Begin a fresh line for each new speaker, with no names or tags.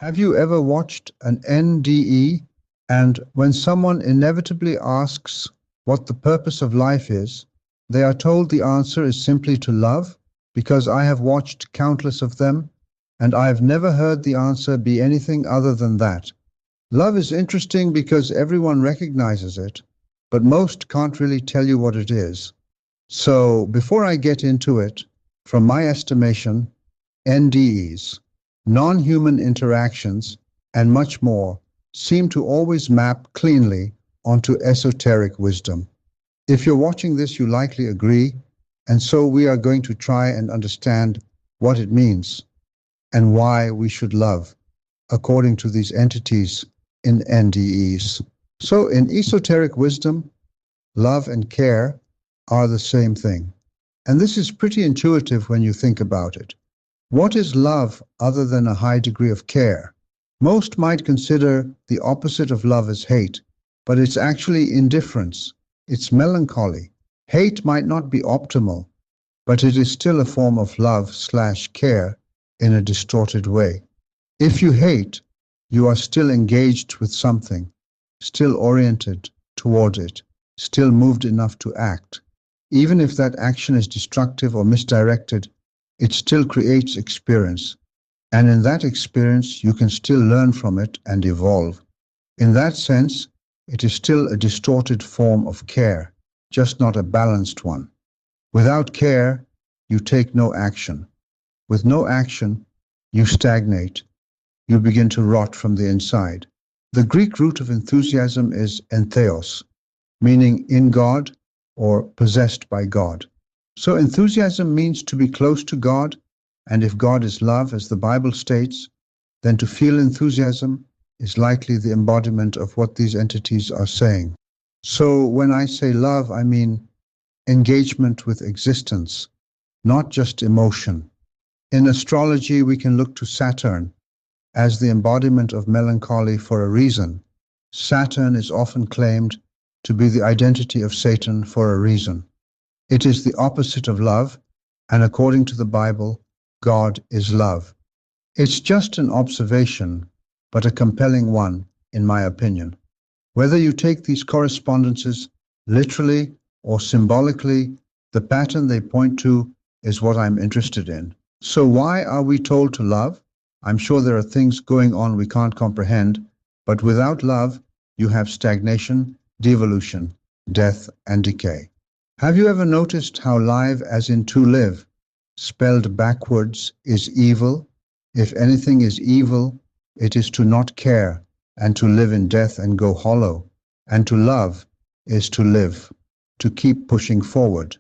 Have you ever watched an NDE and when someone inevitably asks what the purpose of life is, they are told the answer is simply to love? Because I have watched countless of them and I have never heard the answer be anything other than that. Love is interesting because everyone recognizes it, but most can't really tell you what it is. So before I get into it, from my estimation, NDEs, non-human interactions, and much more seem to always map cleanly onto esoteric wisdom. If you're watching this, you likely agree, and so we are going to try and understand what it means and why we should love, according to these entities in NDEs. So in esoteric wisdom, love and care are the same thing. And this is pretty intuitive when you think about it. What is love other than a high degree of care? Most might consider the opposite of love as hate, but it's actually indifference. It's melancholy. Hate might not be optimal, but it is still a form of love/care in a distorted way. If you hate, you are still engaged with something, still oriented toward it, still moved enough to act. Even if that action is destructive or misdirected, it still creates experience. And in that experience, you can still learn from it and evolve. In that sense, it is still a distorted form of care, just not a balanced one. Without care, you take no action. With no action, you stagnate. You begin to rot from the inside. The Greek root of enthusiasm is entheos, meaning in God or possessed by God. So enthusiasm means to be close to God, and if God is love, as the Bible states, then to feel enthusiasm is likely the embodiment of what these entities are saying. So when I say love, I mean engagement with existence, not just emotion. In astrology, we can look to Saturn as the embodiment of melancholy for a reason. Saturn is often claimed to be the identity of Satan for a reason. It is the opposite of love, and according to the Bible, God is love. It's just an observation, but a compelling one, in my opinion. Whether you take these correspondences literally or symbolically, the pattern they point to is what I'm interested in. So why are we told to love? I'm sure there are things going on we can't comprehend, but without love, you have stagnation, devolution, death, and decay. Have you ever noticed how live, as in to live, spelled backwards, is evil? If anything is evil, it is to not care, and to live in death and go hollow. And to love is to live, to keep pushing forward.